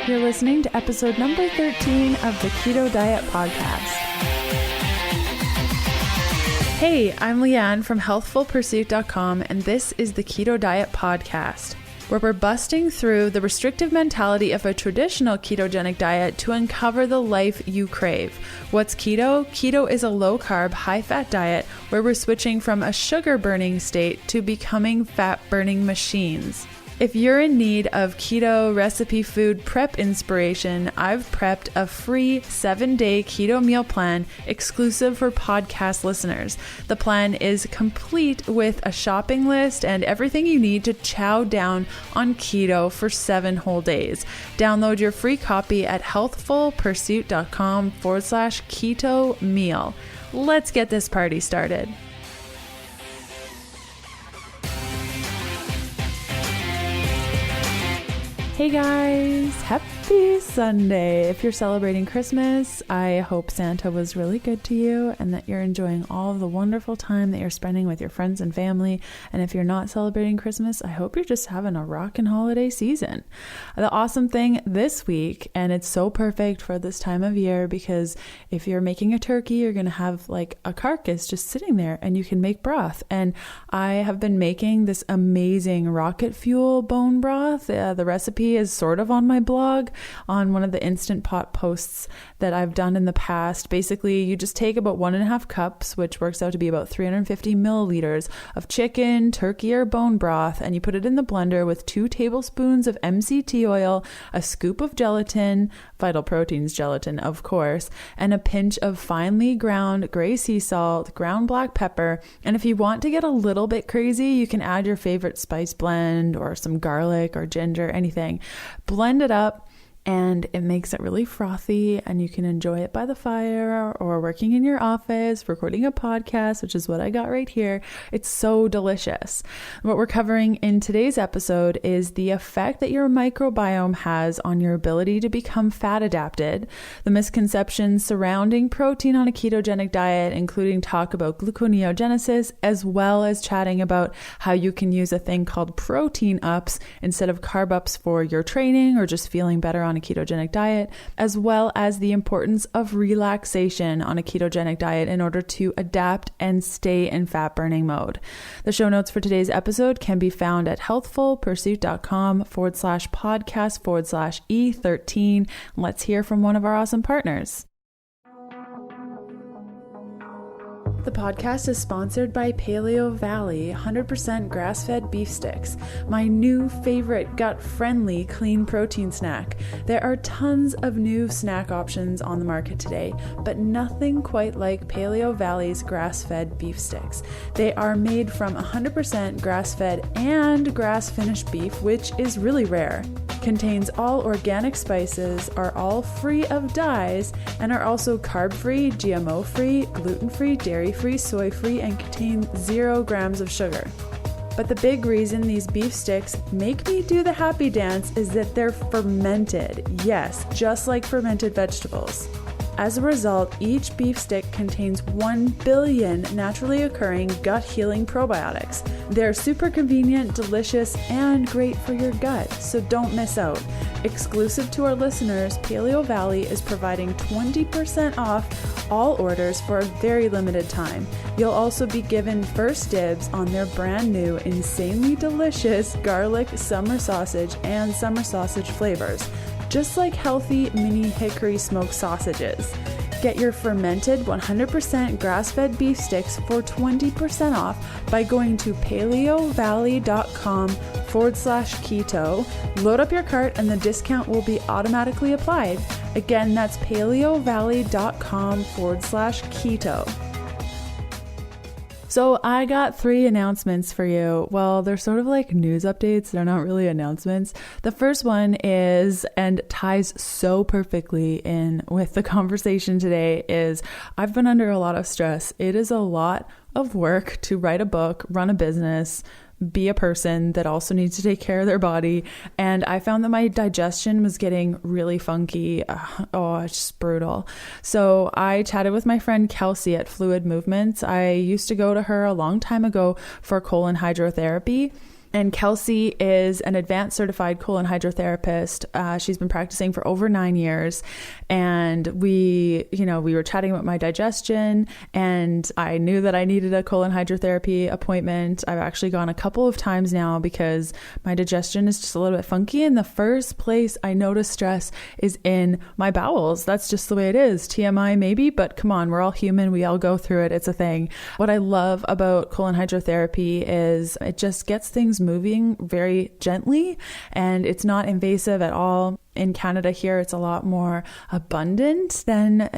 You're listening to episode number 13 of the Keto Diet Podcast. Hey, I'm Leanne from healthfulpursuit.com, and this is the Keto Diet Podcast, where we're busting through the restrictive mentality of a traditional ketogenic diet to uncover the life you crave. What's keto? Keto is a low-carb, high-fat diet where we're switching from a sugar-burning state to becoming fat-burning machines. If you're in need of keto recipe food prep inspiration, I've prepped a free 7-day keto meal plan exclusive for podcast listeners. The plan is complete with a shopping list and everything you need to chow down on keto for 7 whole days. Download your free copy at healthfulpursuit.com/keto meal. Let's get this party started. Hey guys, happy Sunday. If you're celebrating Christmas, I hope Santa was really good to you and that you're enjoying all of the wonderful time that you're spending with your friends and family. And if you're not celebrating Christmas, I hope you're just having a rockin' holiday season. The awesome thing this week, and it's so perfect for this time of year, because if you're making a turkey, you're going to have like a carcass just sitting there and you can make broth. And I have been making this amazing rocket fuel bone broth. The recipe is sort of on my blog on one of the Instant Pot posts that I've done in the past. Basically, you just take about 1.5 cups, which works out to be about 350 milliliters of chicken, turkey, or bone broth, and you put it in the blender with 2 tablespoons of MCT oil, a scoop of gelatin, Vital Proteins gelatin, of course, and a pinch of finely ground gray sea salt, ground black pepper. And if you want to get a little bit crazy, you can add your favorite spice blend or some garlic or ginger, anything. Blend it up, and it makes it really frothy, and you can enjoy it by the fire or working in your office, recording a podcast, which is what I got right here. It's so delicious. What we're covering in today's episode is the effect that your microbiome has on your ability to become fat adapted, the misconceptions surrounding protein on a ketogenic diet, including talk about gluconeogenesis, as well as chatting about how you can use a thing called protein ups instead of carb ups for your training or just feeling better on a ketogenic diet, as well as the importance of relaxation on a ketogenic diet in order to adapt and stay in fat burning mode. The show notes for today's episode can be found at healthfulpursuit.com/podcast/E13. Let's hear from one of our awesome partners. The podcast is sponsored by Paleo Valley 100% grass-fed beef sticks, my new favorite gut-friendly clean protein snack. There are tons of new snack options on the market today, but nothing quite like Paleo Valley's grass-fed beef sticks. They are made from 100% grass-fed and grass-finished beef, which is really rare. Contains all organic spices, are all free of dyes, and are also carb-free, GMO-free, gluten-free, dairy-free, soy-free, and contain 0 grams of sugar. But the big reason these beef sticks make me do the happy dance is that they're fermented. Yes, just like fermented vegetables. As a result, each beef stick contains 1 billion naturally occurring gut healing probiotics. They're super convenient, delicious, and great for your gut, so don't miss out. Exclusive to our listeners, Paleo Valley is providing 20% off all orders for a very limited time. You'll also be given first dibs on their brand new, insanely delicious garlic summer sausage and summer sausage flavors, just like healthy mini hickory smoked sausages. Get your fermented 100% grass-fed beef sticks for 20% off by going to paleovalley.com/keto. Load up your cart and the discount will be automatically applied. Again, that's paleovalley.com/keto. So I got 3 announcements for you. Well, they're sort of like news updates. They're not really announcements. The first one is, and ties so perfectly in with the conversation today, is I've been under a lot of stress. It is a lot of work to write a book, run a business, be a person that also needs to take care of their body. And I found that my digestion was getting really funky. It's just brutal. So I chatted with my friend Kelsey at Fluid Movements. I used to go to her a long time ago for colon hydrotherapy. And Kelsey is an advanced certified colon hydrotherapist. She's been practicing for over 9 years. And we were chatting about my digestion, and I knew that I needed a colon hydrotherapy appointment. I've actually gone a couple of times now because my digestion is just a little bit funky. And the first place I notice stress is in my bowels. That's just the way it is. TMI maybe, but come on, we're all human. We all go through it. It's a thing. What I love about colon hydrotherapy is it just gets things moving very gently, and it's not invasive at all. In Canada here, it's a lot more abundant than,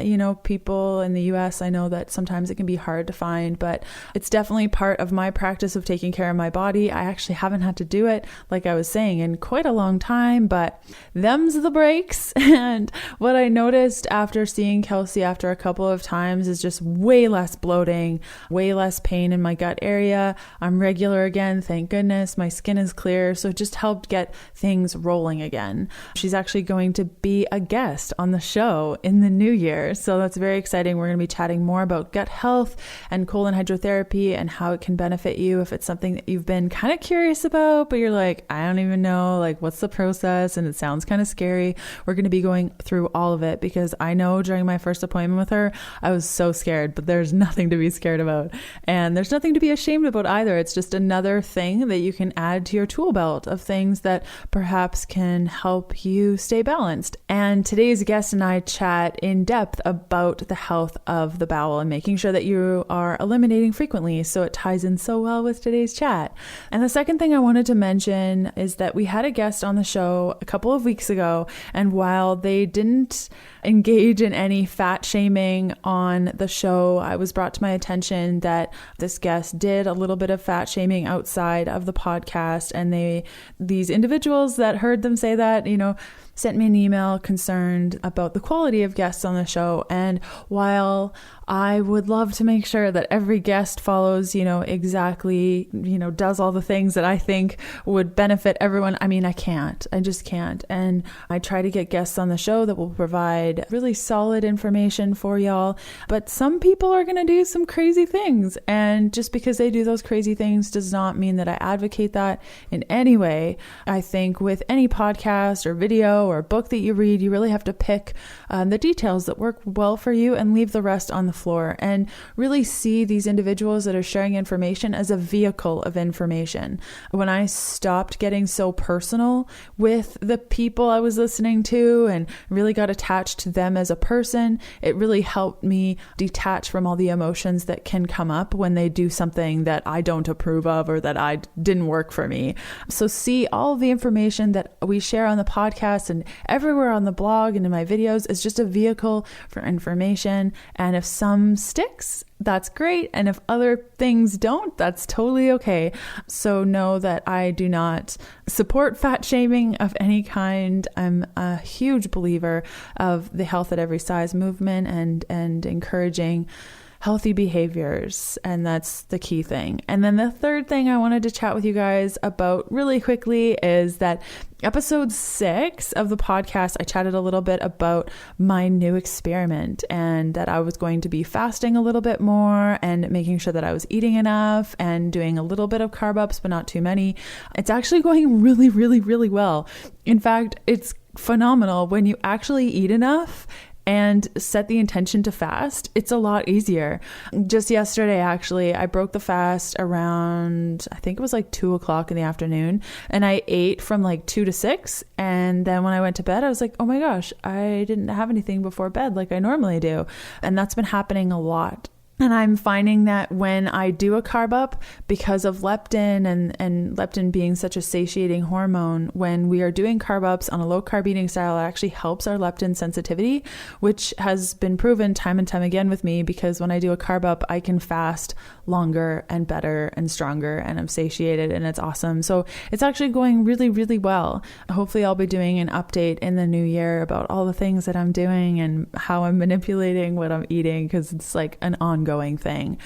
people in the US. I know that sometimes it can be hard to find, but it's definitely part of my practice of taking care of my body. I actually haven't had to do it, like I was saying, in quite a long time, but them's the breaks. And what I noticed after seeing Kelsey after a couple of times is just way less bloating, way less pain in my gut area. I'm regular again, thank goodness. My skin is clear. So it just helped get things rolling again. She's actually going to be a guest on the show in the new year. So that's very exciting. We're going to be chatting more about gut health and colon hydrotherapy and how it can benefit you if it's something that you've been kind of curious about, but you're like, I don't even know, like, what's the process? And it sounds kind of scary. We're going to be going through all of it because I know during my first appointment with her, I was so scared, but there's nothing to be scared about. And there's nothing to be ashamed about either. It's just another thing that you can add to your tool belt of things that perhaps can help you stay balanced. And today's guest and I chat in depth about the health of the bowel and making sure that you are eliminating frequently. So it ties in so well with today's chat. And the second thing I wanted to mention is that we had a guest on the show a couple of weeks ago, and while they didn't engage in any fat shaming on the show, I was brought to my attention that this guest did a little bit of fat shaming outside of the podcast. And these individuals that heard them say that, sent me an email concerned about the quality of guests on the show. And while I would love to make sure that every guest follows, exactly, does all the things that I think would benefit everyone, I just can't. And I try to get guests on the show that will provide really solid information for y'all. But some people are going to do some crazy things. And just because they do those crazy things does not mean that I advocate that in any way. I think with any podcast or video or book that you read, you really have to pick the details that work well for you and leave the rest on the floor, and really see these individuals that are sharing information as a vehicle of information. When I stopped getting so personal with the people I was listening to and really got attached to them as a person, it really helped me detach from all the emotions that can come up when they do something that I don't approve of or that didn't work for me. So see all of the information that we share on the podcast and everywhere on the blog and in my videos is just a vehicle for information. And if some sticks, that's great. And if other things don't, that's totally okay. So know that I do not support fat shaming of any kind. I'm a huge believer of the health at every size movement and encouraging healthy behaviors. And that's the key thing. And then the third thing I wanted to chat with you guys about really quickly is that episode 6 of the podcast, I chatted a little bit about my new experiment and that I was going to be fasting a little bit more and making sure that I was eating enough and doing a little bit of carb ups, but not too many. It's actually going really, really, really well. In fact, it's phenomenal when you actually eat enough and set the intention to fast. It's a lot easier. Just yesterday, actually, I broke the fast around, I think it was like 2:00 in the afternoon, and I ate from like 2 to 6. And then when I went to bed, I was like, oh my gosh, I didn't have anything before bed like I normally do. And that's been happening a lot. And I'm finding that when I do a carb up, because of leptin and leptin being such a satiating hormone, when we are doing carb ups on a low carb eating style, it actually helps our leptin sensitivity, which has been proven time and time again with me, because when I do a carb up, I can fast longer and better and stronger, and I'm satiated, and it's awesome. So it's actually going really, really well. Hopefully I'll be doing an update in the new year about all the things that I'm doing and how I'm manipulating what I'm eating, because it's like an ongoing thing.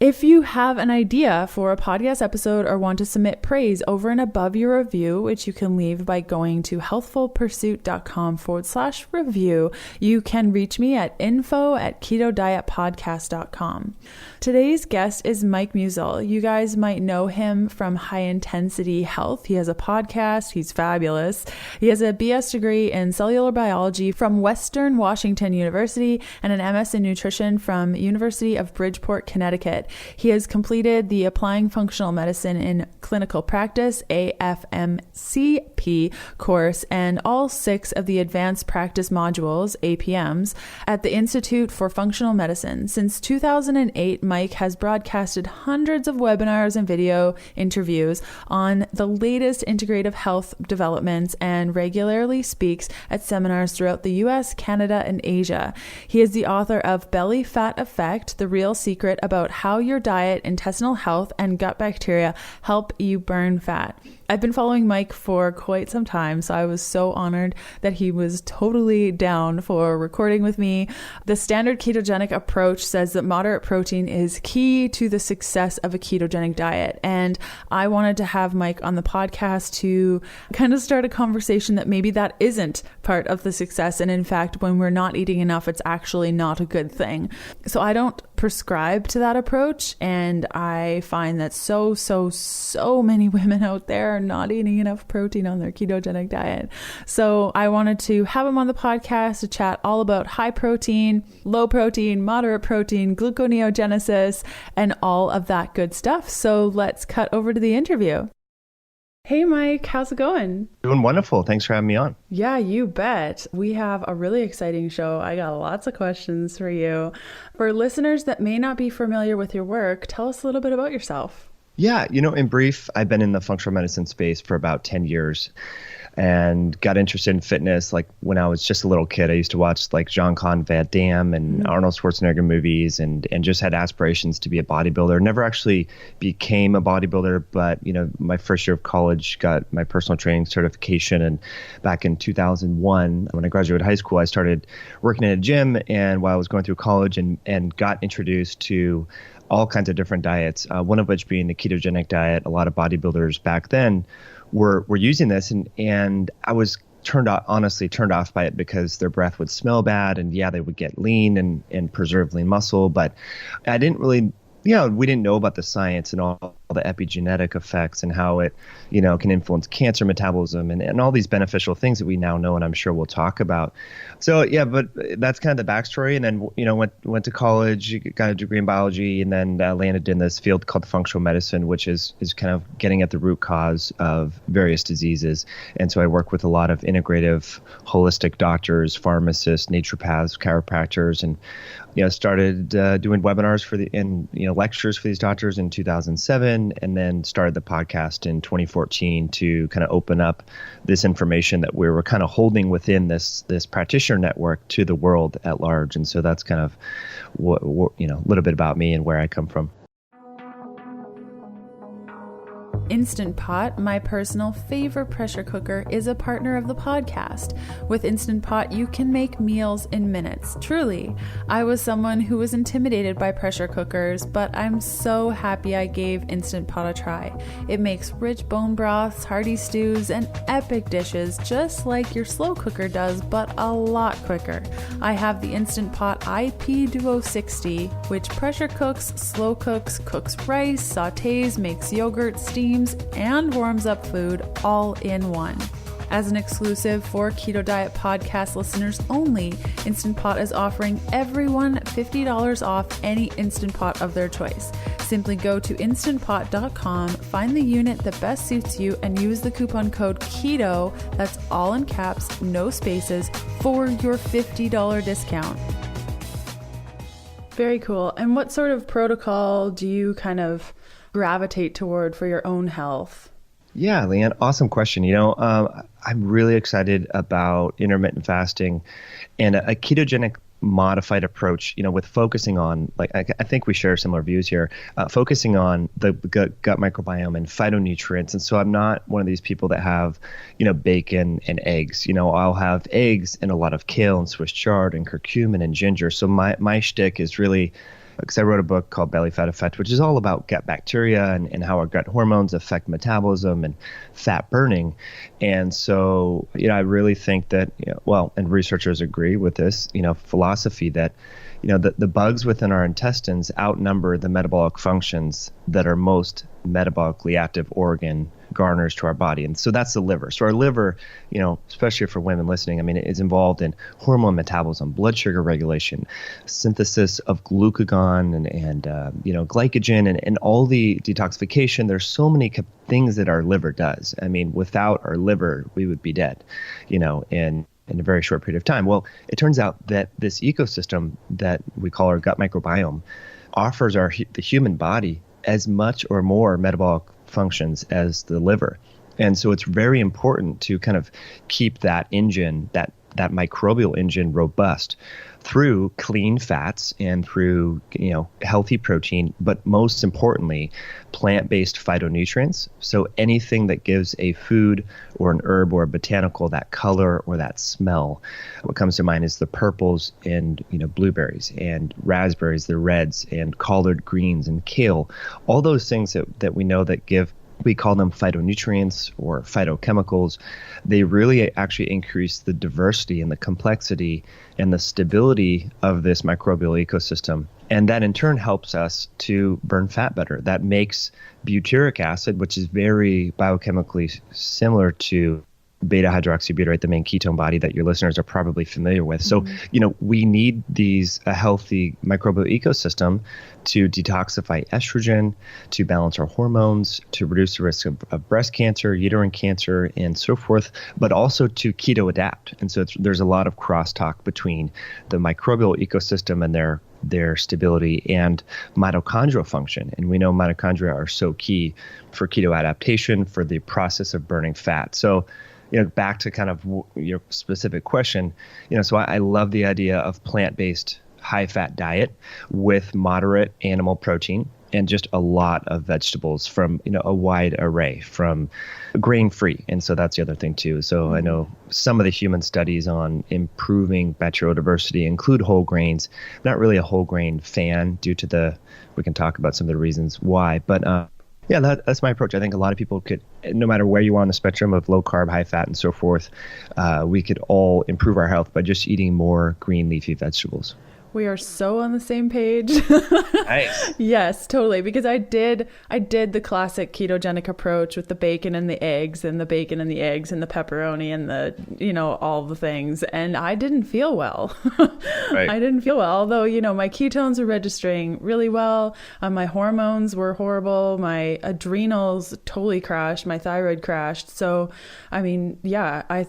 If you have an idea for a podcast episode or want to submit praise over and above your review, which you can leave by going to healthfulpursuit.com/review, you can reach me at info@ketodietpodcast.com. Today's guest is Mike Mutzel. You guys might know him from High Intensity Health. He has a podcast. He's fabulous. He has a BS degree in cellular biology from Western Washington University and an MS in nutrition from University of Bridgeport, Connecticut. He has completed the Applying Functional Medicine in Clinical Practice, AFMCP course, and all 6 of the Advanced Practice modules, APMs, at the Institute for Functional Medicine. Since 2008, Mike has broadcasted hundreds of webinars and video interviews on the latest integrative health developments and regularly speaks at seminars throughout the US, Canada, and Asia. He is the author of Belly Fat Effect, The Real Secret About How Your Diet, Intestinal Health, and Gut Bacteria Help You Burn Fat. I've been following Mike for quite some time, so I was so honored that he was totally down for recording with me. The standard ketogenic approach says that moderate protein is key to the success of a ketogenic diet. And I wanted to have Mike on the podcast to kind of start a conversation that maybe that isn't part of the success. And in fact, when we're not eating enough, it's actually not a good thing. So I don't prescribe to that approach. And I find that so many women out there are not eating enough protein on their ketogenic diet. So I wanted to have him on the podcast to chat all about high protein, low protein, moderate protein, gluconeogenesis, and all of that good stuff. So let's cut over to the interview. Hey, Mike, how's it going? Doing wonderful. Thanks for having me on. Yeah, you bet. We have a really exciting show. I got lots of questions for you. For listeners that may not be familiar with your work, tell us a little bit about yourself. Yeah, in brief, I've been in the functional medicine space for about 10 years and got interested in fitness. Like when I was just a little kid, I used to watch like Jean-Claude Van Damme and Arnold Schwarzenegger movies and just had aspirations to be a bodybuilder. Never actually became a bodybuilder, but, my first year of college got my personal training certification. And back in 2001, when I graduated high school, I started working at a gym. And while I was going through college and got introduced to all kinds of different diets, one of which being the ketogenic diet. A lot of bodybuilders back then were using this, and I was honestly turned off by it because their breath would smell bad, and yeah, they would get lean and preserve lean muscle, but I didn't really, we didn't know about the science and all the epigenetic effects and how it, can influence cancer metabolism and all these beneficial things that we now know, and I'm sure we'll talk about. So yeah, but that's kind of the backstory. And then, went to college, got a degree in biology, and then landed in this field called functional medicine, which is kind of getting at the root cause of various diseases. And so I work with a lot of integrative, holistic doctors, pharmacists, naturopaths, chiropractors, and started doing webinars lectures for these doctors in 2007. And then started the podcast in 2014 to kind of open up this information that we were kind of holding within this practitioner network to the world at large. And so that's kind of what a little bit about me and where I come from. Instant Pot, my personal favorite pressure cooker, is a partner of the podcast. With Instant Pot, you can make meals in minutes. Truly, I was someone who was intimidated by pressure cookers, but I'm so happy I gave Instant Pot a try. It makes rich bone broths, hearty stews, and epic dishes just like your slow cooker does, but a lot quicker. I have the Instant Pot IP Duo 60, which pressure cooks, slow cooks, cooks rice, sautés, makes yogurt, steams, and warms up food all in one. As an exclusive for Keto Diet Podcast listeners only, Instant Pot is offering everyone $50 off any Instant Pot of their choice. Simply go to instantpot.com, find the unit that best suits you, and use the coupon code KETO, that's all in caps, no spaces, for your $50 discount. Very cool. And what sort of protocol do you kind of gravitate toward for your own health? Yeah, Leanne, awesome question. I'm really excited about intermittent fasting and a ketogenic modified approach, with focusing on, I think we share similar views here, focusing on the gut microbiome and phytonutrients. And so I'm not one of these people that have, bacon and eggs. I'll have eggs and a lot of kale and Swiss chard and curcumin and ginger. So my shtick is really because I wrote a book called Belly Fat Effect, which is all about gut bacteria and how our gut hormones affect metabolism and fat burning. And so, I really think that, and researchers agree with this, philosophy that, the bugs within our intestines outnumber the metabolic functions that are most metabolically active organ garners to our body. And so that's the liver. So our liver, especially for women listening, is involved in hormone metabolism, blood sugar regulation, synthesis of glucagon and glycogen and all the detoxification. There's so many things that our liver does. Without our liver, we would be dead, in a very short period of time. Well, it turns out that this ecosystem that we call our gut microbiome offers the human body as much or more metabolic functions as the liver. And so it's very important to kind of keep that engine, that microbial engine robust through clean fats and through, healthy protein, but most importantly, plant-based phytonutrients. So anything that gives a food or an herb or a botanical that color or that smell. What comes to mind is the purples and, blueberries and raspberries, the reds and collard greens and kale. All those things that we know that we call them phytonutrients or phytochemicals. They really actually increase the diversity and the complexity and the stability of this microbial ecosystem. And that in turn helps us to burn fat better. That makes butyric acid, which is very biochemically similar to beta hydroxybutyrate, the main ketone body that your listeners are probably familiar with. So, we need a healthy microbial ecosystem to detoxify estrogen, to balance our hormones, to reduce the risk of breast cancer, uterine cancer, and so forth, but also to keto adapt. And so there's a lot of crosstalk between the microbial ecosystem and their stability and mitochondrial function. And we know mitochondria are so key for keto adaptation, for the process of burning fat. So, back to kind of your specific question, so I love the idea of plant-based high-fat diet with moderate animal protein and just a lot of vegetables from, a wide array, from grain-free. And so that's the other thing too. So I know some of the human studies on improving bacterial diversity include whole grains. I'm not really a whole grain fan we can talk about some of the reasons why, but yeah, that's my approach. I think a lot of people could, no matter where you are on the spectrum of low carb, high fat, and so forth, we could all improve our health by just eating more green leafy vegetables. We are so on the same page. Nice. Yes, totally. Because I did the classic ketogenic approach with the bacon and the eggs and the bacon and the eggs and the pepperoni and the, all the things. And I didn't feel well. Right. I didn't feel well. Although, my ketones were registering really well. My hormones were horrible. My adrenals totally crashed. My thyroid crashed. So, I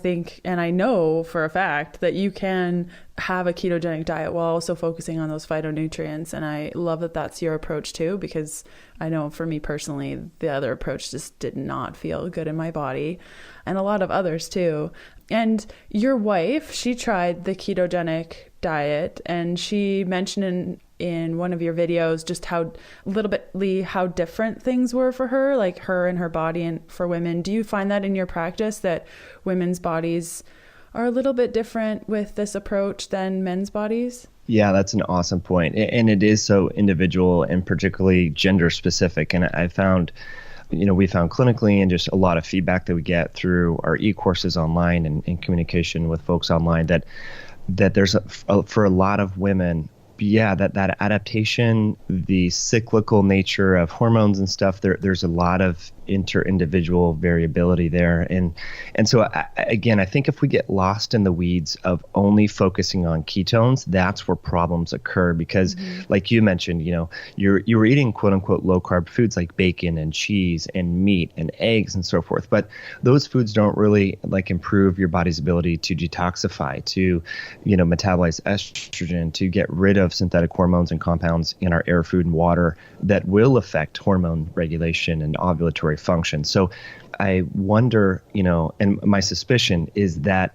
think, and I know for a fact that you can have a ketogenic diet while also focusing on those phytonutrients. And I love that that's your approach too, because I know for me personally, the other approach just did not feel good in my body, and a lot of others too. And your wife, she tried the ketogenic diet, and she mentioned in one of your videos just how different things were for her, like her and her body and for women. Do you find that in your practice that women's bodies are a little bit different with this approach than men's bodies? Yeah, that's an awesome point. And it is so individual and particularly gender specific. And I found, we found clinically and just a lot of feedback that we get through our e-courses online and in communication with folks online that there's for a lot of women, that adaptation, the cyclical nature of hormones and stuff, there's a lot of inter-individual variability there. And so I think if we get lost in the weeds of only focusing on ketones, that's where problems occur because like you mentioned, you were eating quote unquote low carb foods like bacon and cheese and meat and eggs and so forth. But those foods don't really improve your body's ability to detoxify, to, metabolize estrogen, to get rid of synthetic hormones and compounds in our air, food, and water that will affect hormone regulation and ovulatory function. So I wonder, and my suspicion is that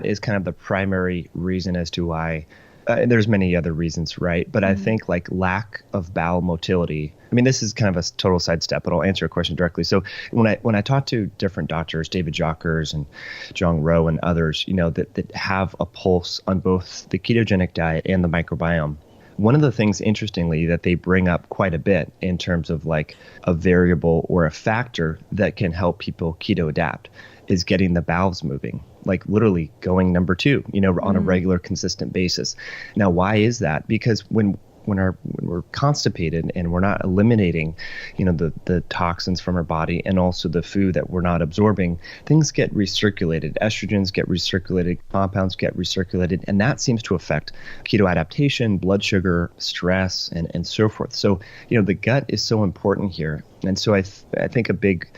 is kind of the primary reason as to why there's many other reasons, right? But I think lack of bowel motility. This is kind of a total sidestep, but I'll answer your question directly. So when I talk to different doctors, David Jockers and Jong Rowe and others, that have a pulse on both the ketogenic diet and the microbiome, one of the things, interestingly, that they bring up quite a bit in terms of like a variable or a factor that can help people keto adapt is getting the bowels moving, like literally going number 2, on a regular, consistent basis. Now, why is that? Because when we're constipated and we're not eliminating, the toxins from our body and also the food that we're not absorbing, things get recirculated. Estrogens get recirculated, compounds get recirculated, and that seems to affect keto adaptation, blood sugar, stress, and so forth. So, the gut is so important here. And so I think a big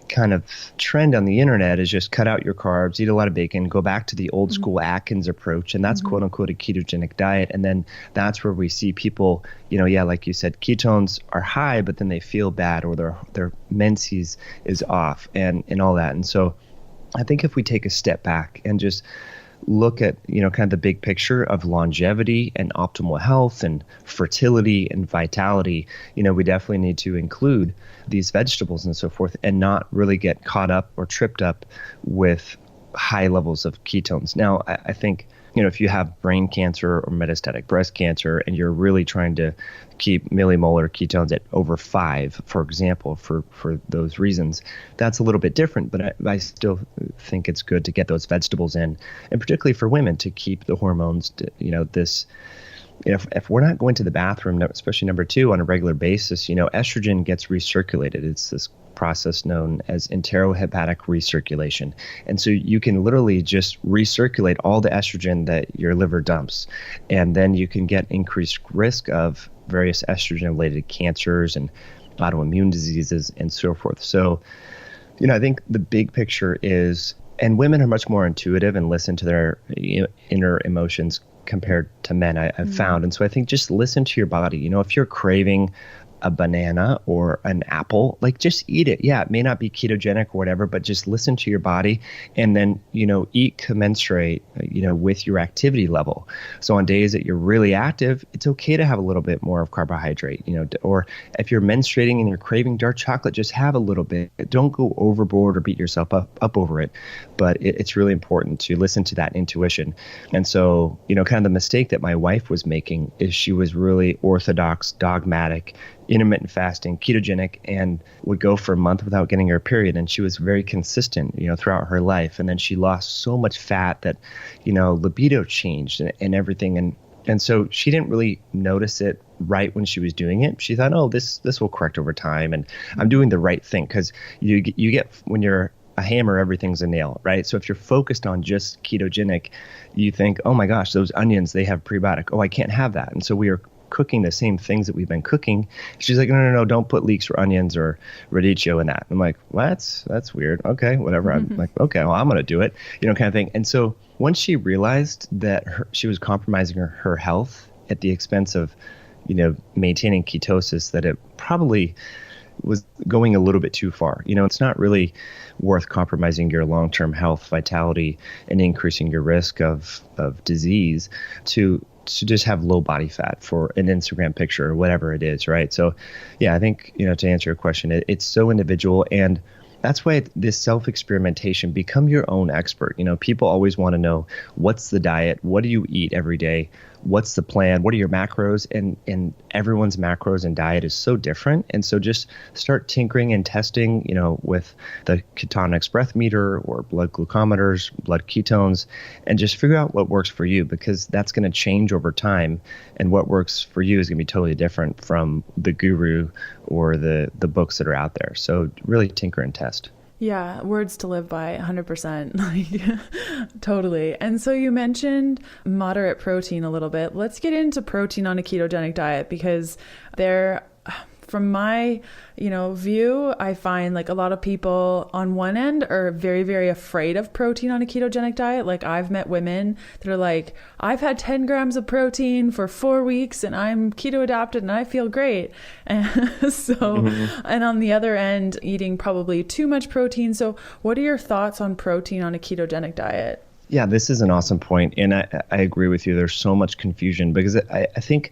kind of trend on the internet is just cut out your carbs, eat a lot of bacon, go back to the old school Atkins approach, and that's quote unquote a ketogenic diet. And then that's where we see people, like you said, ketones are high, but then they feel bad, or their menses is off and all that. And so I think if we take a step back and just look at, kind of the big picture of longevity and optimal health and fertility and vitality, we definitely need to include these vegetables and so forth and not really get caught up or tripped up with high levels of ketones. Now, I think, if you have brain cancer or metastatic breast cancer and you're really trying to keep millimolar ketones at over 5, for example, for those reasons, that's a little bit different. But I still think it's good to get those vegetables in, and particularly for women to keep the hormones, if we're not going to the bathroom, especially number 2, on a regular basis, estrogen gets recirculated. It's this process known as enterohepatic recirculation. And so you can literally just recirculate all the estrogen that your liver dumps. And then you can get increased risk of various estrogen-related cancers and autoimmune diseases and so forth. So, I think the big picture is, and women are much more intuitive and listen to their inner emotions compared to men, I've found. And so I think just listen to your body. If you're craving a banana or an apple, like just eat it. Yeah, it may not be ketogenic or whatever, but just listen to your body and then, eat commensurate, with your activity level. So on days that you're really active, it's okay to have a little bit more of carbohydrate, or if you're menstruating and you're craving dark chocolate, just have a little bit. Don't go overboard or beat yourself up over it. But it's really important to listen to that intuition. And so, kind of the mistake that my wife was making is she was really orthodox, dogmatic, intermittent fasting, ketogenic, and would go for a month without getting her period. And she was very consistent, throughout her life. And then she lost so much fat that, libido changed and everything. And so she didn't really notice it right when she was doing it. She thought, oh, this will correct over time. And I'm doing the right thing, because you get, when you're a hammer, everything's a nail, right? So if you're focused on just ketogenic, you think, oh my gosh, those onions, they have prebiotic. Oh, I can't have that. And so we are cooking the same things that we've been cooking. She's like, no, don't put leeks or onions or radicchio in that. I'm like, what? That's weird. Okay, whatever. I'm like, okay, well, I'm going to do it, kind of thing. And so once she realized that she was compromising her health at the expense of, maintaining ketosis, that it probably was going a little bit too far. It's not really worth compromising your long-term health, vitality, and increasing your risk of disease to just have low body fat for an Instagram picture or whatever it is, right? So, yeah, I think, to answer your question, it's so individual, and that's why this self-experimentation, become your own expert. People always want to know, what's the diet? What do you eat every day? What's the plan? What are your macros? And everyone's macros and diet is so different. And so just start tinkering and testing, with the Ketonix breath meter or blood glucometers, blood ketones, and just figure out what works for you, because that's going to change over time. And what works for you is going to be totally different from the guru or the books that are out there. So really tinker and test. Yeah, words to live by, 100%. Totally. And so you mentioned moderate protein a little bit. Let's get into protein on a ketogenic diet, because from my, view, I find like a lot of people on one end are very, very afraid of protein on a ketogenic diet. Like I've met women that are like, I've had 10 grams of protein for 4 weeks and I'm keto adapted and I feel great. And and on the other end, eating probably too much protein. So what are your thoughts on protein on a ketogenic diet? Yeah, this is an awesome point. And I agree with you. There's so much confusion, because I think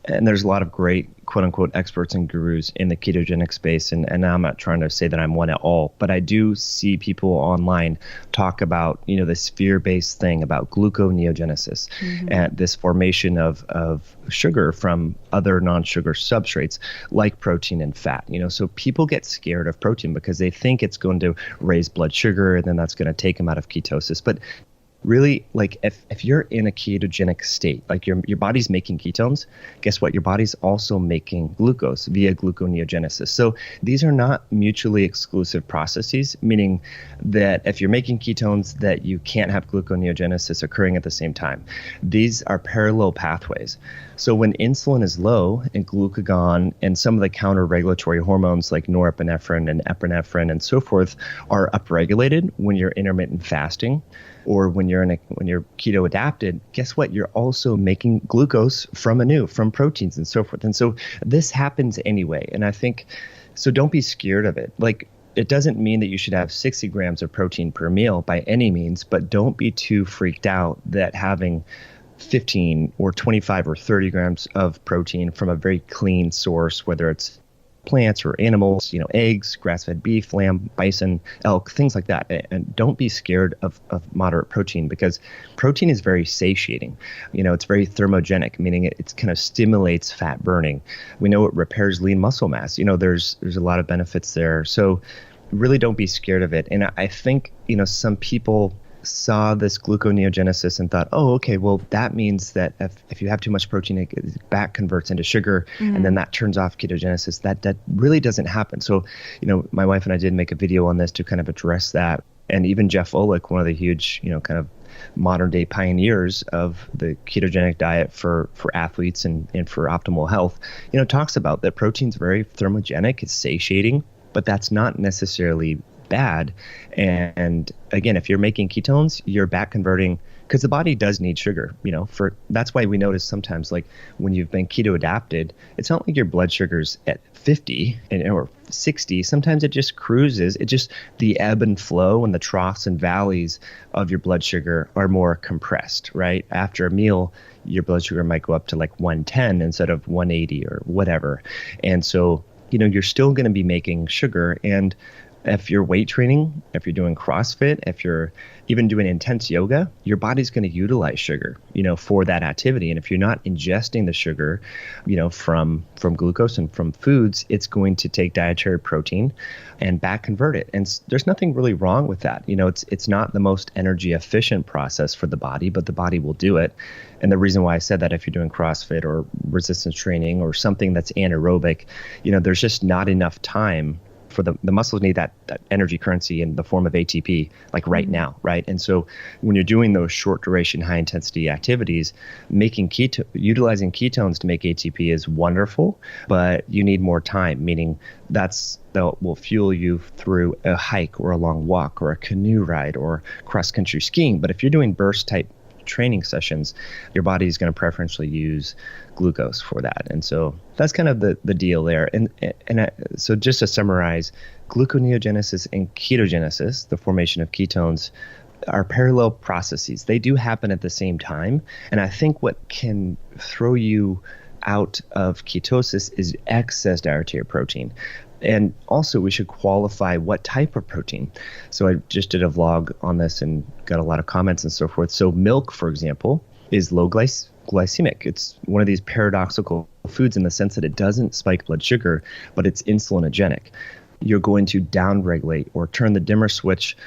And there's a lot of great quote unquote experts and gurus in the ketogenic space. And I'm not trying to say that I'm one at all, but I do see people online talk about, this fear-based thing about gluconeogenesis and this formation of sugar from other non-sugar substrates like protein and fat. So people get scared of protein because they think it's going to raise blood sugar and then that's going to take them out of ketosis. But really, like if you're in a ketogenic state, like your body's making ketones, guess what? Your body's also making glucose via gluconeogenesis. So these are not mutually exclusive processes, meaning that if you're making ketones, that you can't have gluconeogenesis occurring at the same time. These are parallel pathways. So when insulin is low and glucagon and some of the counter-regulatory hormones like norepinephrine and epinephrine and so forth are upregulated when you're intermittent fasting, or when you're keto adapted, guess what? You're also making glucose from proteins and so forth. And so this happens anyway. And I think, so don't be scared of it. Like, it doesn't mean that you should have 60 grams of protein per meal by any means, but don't be too freaked out that having 15 or 25 or 30 grams of protein from a very clean source, whether it's plants or animals, eggs, grass-fed beef, lamb, bison, elk, things like that. And don't be scared of moderate protein, because protein is very satiating. It's very thermogenic, meaning it kind of stimulates fat burning. We know it repairs lean muscle mass. There's a lot of benefits there. So really don't be scared of it. And I think, some people saw this gluconeogenesis and thought, oh, okay, well, that means that if you have too much protein, it back converts into sugar, and then that turns off ketogenesis. That really doesn't happen. So, my wife and I did make a video on this to kind of address that. And even Jeff Olick, one of the huge, kind of modern day pioneers of the ketogenic diet for athletes and for optimal health, talks about that protein's very thermogenic, it's satiating, but that's not necessarily bad. And again, if you're making ketones, you're back converting, because the body does need sugar, that's why we notice sometimes, like when you've been keto adapted, it's not like your blood sugar's at 50 or 60. Sometimes it just cruises. It just, the ebb and flow and the troughs and valleys of your blood sugar are more compressed, right? After a meal, your blood sugar might go up to like 110 instead of 180 or whatever. And so, you're still going to be making sugar. And if you're weight training, if you're doing CrossFit, if you're even doing intense yoga, your body's going to utilize sugar, for that activity. And if you're not ingesting the sugar, from glucose and from foods, it's going to take dietary protein and back convert it. And there's nothing really wrong with that. It's not the most energy efficient process for the body, but the body will do it. And the reason why I said that, if you're doing CrossFit or resistance training or something that's anaerobic, there's just not enough time for the muscles need that energy currency in the form of ATP, like right now, right? And so when you're doing those short duration, high intensity activities, utilizing ketones to make ATP is wonderful, but you need more time, meaning that will fuel you through a hike or a long walk or a canoe ride or cross country skiing. But if you're doing burst type training sessions, your body is going to preferentially use glucose for that. And so that's kind of the deal there. So just to summarize, gluconeogenesis and ketogenesis, the formation of ketones, are parallel processes. They do happen at the same time. And I think what can throw you out of ketosis is excess dietary protein. And also, we should qualify what type of protein. So I just did a vlog on this and got a lot of comments and so forth. So milk, for example, is low glycemic. It's one of these paradoxical foods in the sense that it doesn't spike blood sugar, but it's insulinogenic. You're going to downregulate or turn the dimmer switch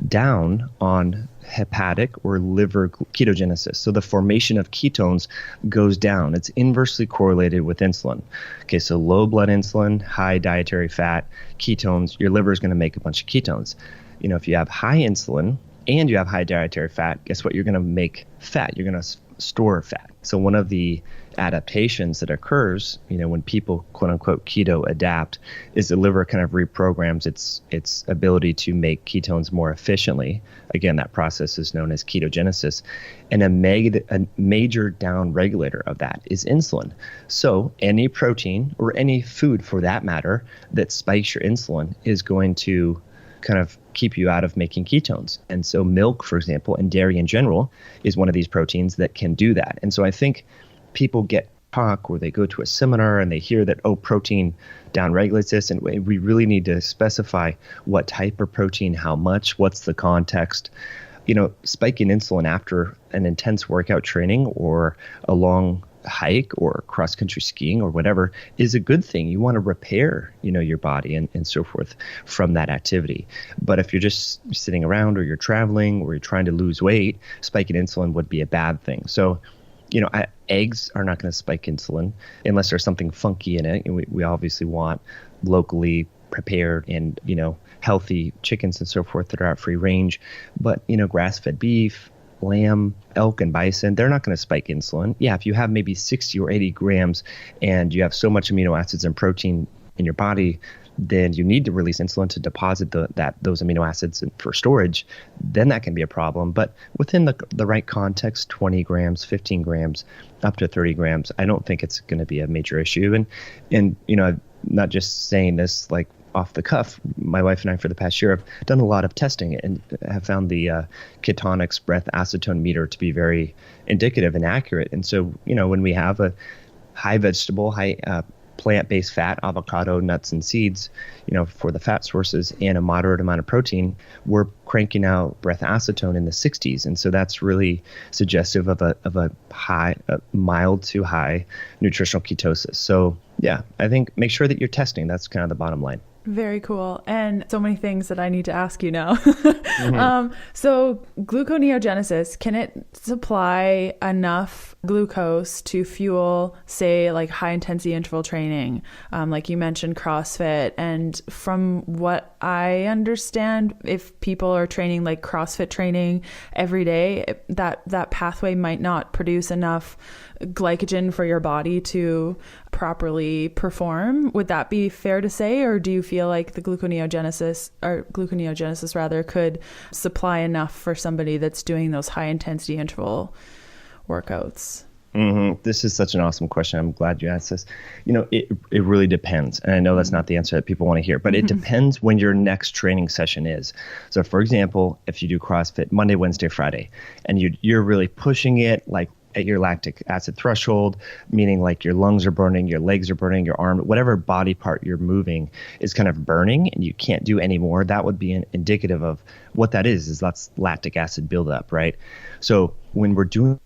down on hepatic or liver ketogenesis. So the formation of ketones goes down. It's inversely correlated with insulin. Okay, so low blood insulin, high dietary fat, ketones, your liver is going to make a bunch of ketones. If you have high insulin and you have high dietary fat, guess what? You're going to make fat. You're going to store fat. So one of the adaptations that occurs, when people quote unquote keto adapt, is the liver kind of reprograms its ability to make ketones more efficiently. Again, that process is known as ketogenesis. And a major down regulator of that is insulin. So any protein or any food for that matter that spikes your insulin is going to kind of keep you out of making ketones. And so milk, for example, and dairy in general is one of these proteins that can do that. And so I think people get talk or they go to a seminar and they hear that, oh, protein downregulates this. And we really need to specify what type of protein, how much, what's the context. Spiking insulin after an intense workout training or a long hike or cross-country skiing or whatever is a good thing. You want to repair, your body and so forth from that activity. But if you're just sitting around or you're traveling or you're trying to lose weight, spiking insulin would be a bad thing. So, eggs are not going to spike insulin unless there's something funky in it. And we obviously want locally prepared and, healthy chickens and so forth that are at free range. But, grass-fed beef, lamb, elk, and bison, they're not going to spike insulin. Yeah, if you have maybe 60 or 80 grams and you have so much amino acids and protein in your body, then you need to release insulin to deposit those amino acids for storage. Then that can be a problem. But within the right context, 20 grams, 15 grams, up to 30 grams, I don't think it's going to be a major issue. And I'm not just saying this like off the cuff. My wife and I, for the past year, have done a lot of testing and have found the Ketonix breath acetone meter to be very indicative and accurate. And so, when we have a high vegetable, high plant-based fat, avocado, nuts, and seeds, for the fat sources, and a moderate amount of protein, we're cranking out breath acetone in the 60s. And so that's really suggestive of a mild to high nutritional ketosis. So yeah, I think make sure that you're testing. That's kind of the bottom line. Very cool. And so many things that I need to ask you now. Mm-hmm. So gluconeogenesis, can it supply enough glucose to fuel, say, like high intensity interval training? Like you mentioned CrossFit. And from what I understand, if people are training like CrossFit training every day, that pathway might not produce enough glycogen for your body to properly perform. Would that be fair to say? Or do you feel like the gluconeogenesis rather could supply enough for somebody that's doing those high intensity interval workouts? Mm-hmm. This is such an awesome question. I'm glad you asked this. It really depends. And I know that's not the answer that people want to hear, but it depends when your next training session is. So for example, if you do CrossFit Monday, Wednesday, Friday, and you're really pushing it like at your lactic acid threshold, meaning like your lungs are burning, your legs are burning, your arm, whatever body part you're moving is kind of burning and you can't do any more, that would be indicative of what that is that's lactic acid buildup, right? So when we're doing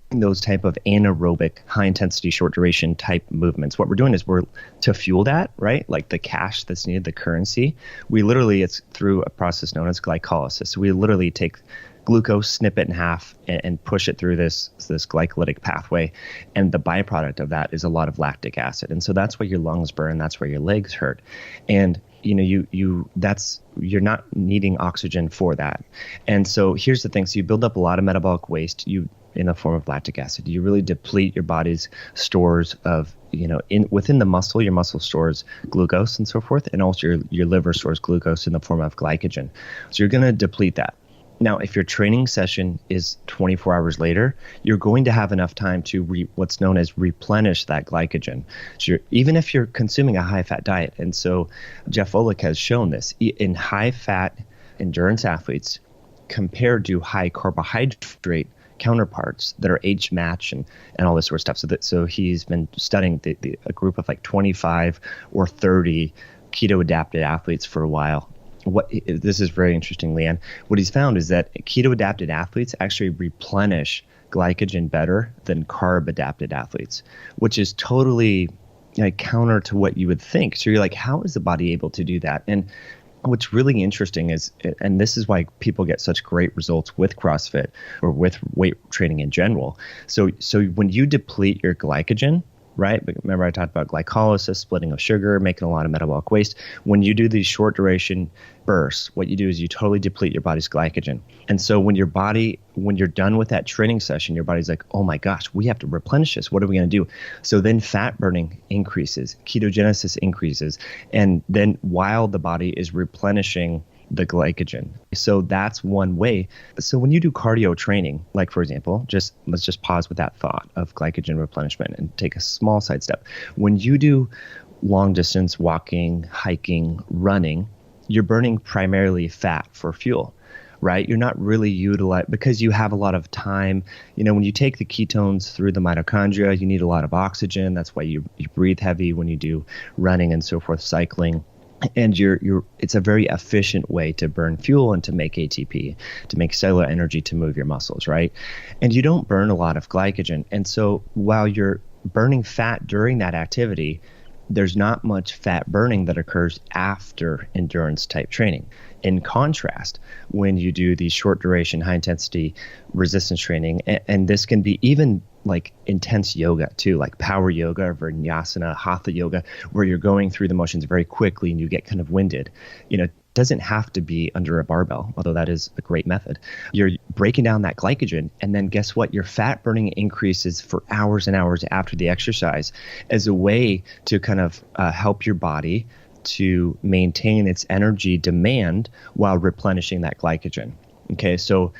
those type of anaerobic, high intensity, short duration type movements, what we're doing is we're to fuel that, right? Like the cash that's needed, the currency, it's through a process known as glycolysis. So we literally take glucose, snip it in half, and push it through this glycolytic pathway. And the byproduct of that is a lot of lactic acid. And so that's why your lungs burn, that's why your legs hurt. And you're not needing oxygen for that. And so here's the thing. So you build up a lot of metabolic waste in the form of lactic acid. You really deplete your body's stores of, within the muscle, your muscle stores glucose and so forth. And also your liver stores glucose in the form of glycogen. So you're going to deplete that. Now, if your training session is 24 hours later, you're going to have enough time to what's known as replenish that glycogen. So even if you're consuming a high-fat diet, and so Jeff Volek has shown this, in high-fat endurance athletes compared to high-carbohydrate counterparts that are age match and all this sort of stuff. So he's been studying a group of like 25 or 30 keto-adapted athletes for a while. This is very interesting, Leanne. What he's found is that keto-adapted athletes actually replenish glycogen better than carb-adapted athletes, which is totally counter to what you would think. So you're like, how is the body able to do that? And what's really interesting is, and this is why people get such great results with CrossFit or with weight training in general. So when you deplete your glycogen, right? But remember I talked about glycolysis, splitting of sugar, making a lot of metabolic waste. When you do these short duration bursts, what you do is you totally deplete your body's glycogen. And so when you're done with that training session, your body's like, oh my gosh, we have to replenish this. What are we going to do? So then fat burning increases, ketogenesis increases. And then while the body is replenishing the glycogen. So that's one way. So when you do cardio training, like for example, let's just pause with that thought of glycogen replenishment and take a small side step. When you do long distance walking, hiking, running, you're burning primarily fat for fuel. right? You're not really utilized because you have a lot of time. When you take the ketones through the mitochondria, you need a lot of oxygen. That's why you breathe heavy when you do running and so forth, cycling. And it's a very efficient way to burn fuel and to make ATP, to make cellular energy to move your muscles, right? And you don't burn a lot of glycogen. And so while you're burning fat during that activity, there's not much fat burning that occurs after endurance type training. In contrast, when you do the short duration, high intensity resistance training, and this can be even like intense yoga too, like power yoga or vinyasana, hatha yoga, where you're going through the motions very quickly and you get kind of winded. It doesn't have to be under a barbell, although that is a great method. You're breaking down that glycogen, and then guess what? Your fat burning increases for hours and hours after the exercise as a way to kind of help your body to maintain its energy demand while replenishing that glycogen. Okay, so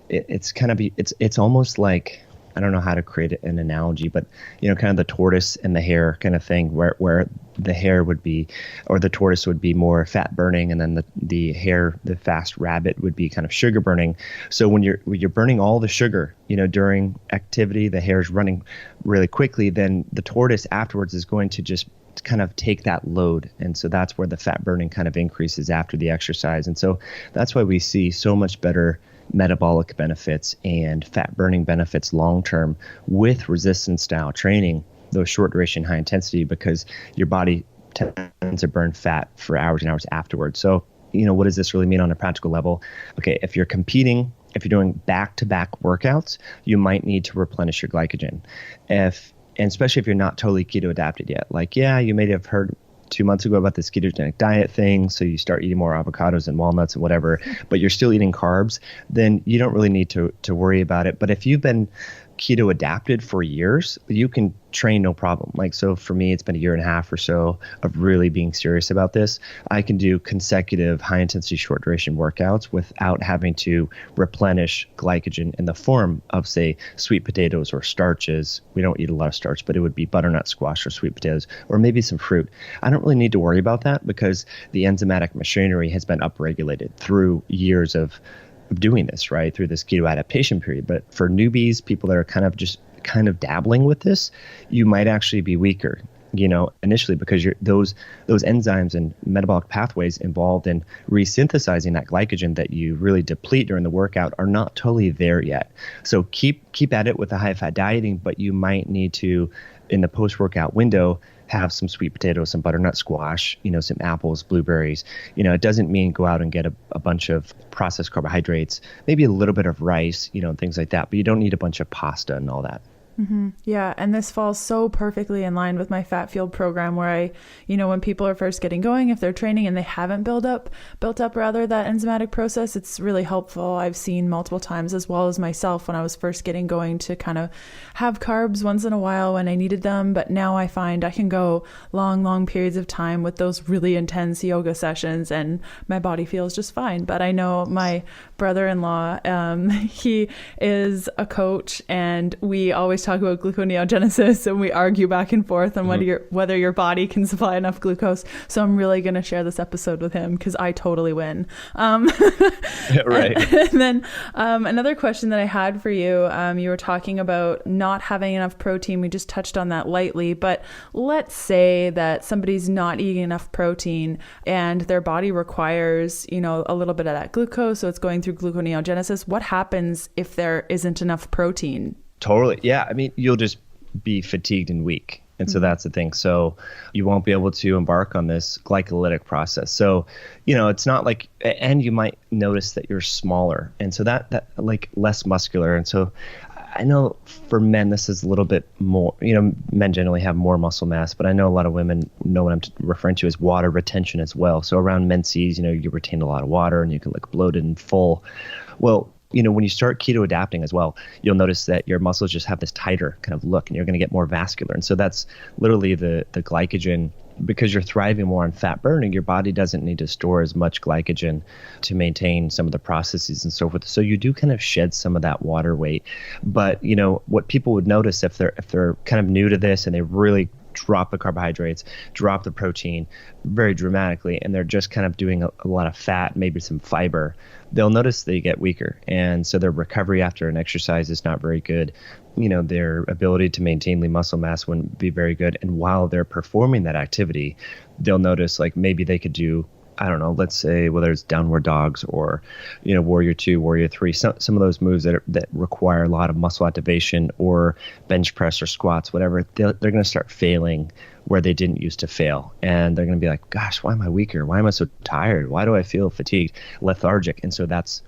it's almost like, I don't know how to create an analogy, but kind of the tortoise and the hare kind of thing, where the hare would be, or the tortoise would be more fat burning, and then the hare, the fast rabbit, would be kind of sugar burning. So when you're burning all the sugar, during activity, the hare's running really quickly, then the tortoise afterwards is going to just kind of take that load. And so that's where the fat burning kind of increases after the exercise. And so that's why we see so much better metabolic benefits and fat burning benefits long-term with resistance style training, those short duration, high intensity, because your body tends to burn fat for hours and hours afterwards. So, what does this really mean on a practical level? Okay, if you're competing, if you're doing back-to-back workouts, you might need to replenish your glycogen. And especially if you're not totally keto adapted yet. Like, you may have heard 2 months ago about this ketogenic diet thing, so you start eating more avocados and walnuts and whatever, but you're still eating carbs, then you don't really need to worry about it. But if you've been keto adapted for years, you can train no problem. Like, so for me, it's been a year and a half or so of really being serious about this. I can do consecutive high intensity short duration workouts without having to replenish glycogen in the form of, say, sweet potatoes or starches. We don't eat a lot of starch, but it would be butternut squash or sweet potatoes, or maybe some fruit. I don't really need to worry about that because the enzymatic machinery has been upregulated through years of doing this, right, through this keto adaptation period. But for newbies, people that are kind of dabbling with this, you might actually be weaker, initially, because those enzymes and metabolic pathways involved in resynthesizing that glycogen that you really deplete during the workout are not totally there yet. So keep at it with the high fat dieting, but you might need to, in the post-workout window, have some sweet potatoes, some butternut squash, some apples, blueberries. It doesn't mean go out and get a bunch of processed carbohydrates, maybe a little bit of rice, things like that, but you don't need a bunch of pasta and all that. Mm-hmm. Yeah. And this falls so perfectly in line with my Fat Field program where when people are first getting going, if they're training and they haven't built up rather that enzymatic process, it's really helpful. I've seen multiple times, as well as myself when I was first getting going, to kind of have carbs once in a while when I needed them. But now I find I can go long periods of time with those really intense yoga sessions and my body feels just fine. But I know my brother-in-law, he is a coach, and we always talk about gluconeogenesis, and we argue back and forth on whether your body can supply enough glucose. So I'm really going to share this episode with him because I totally win. Right. And then another question that I had for you, you were talking about not having enough protein. We just touched on that lightly, but let's say that somebody's not eating enough protein and their body requires, a little bit of that glucose, so it's going through gluconeogenesis. What happens if there isn't enough protein? Totally. Yeah. I mean, you'll just be fatigued and weak. And so that's the thing. So you won't be able to embark on this glycolytic process. So, it's not like, and you might notice that you're smaller. And so that like less muscular. And so I know for men, this is a little bit more, men generally have more muscle mass, but I know a lot of women know what I'm referring to as water retention as well. So around menses, you retain a lot of water and you can look bloated and full. Well, when you start keto adapting as well, you'll notice that your muscles just have this tighter kind of look and you're going to get more vascular. And so that's literally the glycogen, because you're thriving more on fat burning, your body doesn't need to store as much glycogen to maintain some of the processes and so forth. So you do kind of shed some of that water weight. But, what people would notice if they're kind of new to this and they really drop the carbohydrates, drop the protein very dramatically, and they're just kind of doing a lot of fat, maybe some fiber, they'll notice they get weaker. And so their recovery after an exercise is not very good. Their ability to maintain lean muscle mass wouldn't be very good. And while they're performing that activity, they'll notice like maybe they could do, I don't know, let's say whether it's downward dogs or, Warrior 2, Warrior 3, some of those moves that require a lot of muscle activation, or bench press or squats, whatever, they're going to start failing where they didn't used to fail. And they're going to be like, gosh, why am I weaker? Why am I so tired? Why do I feel fatigued, lethargic? And so that's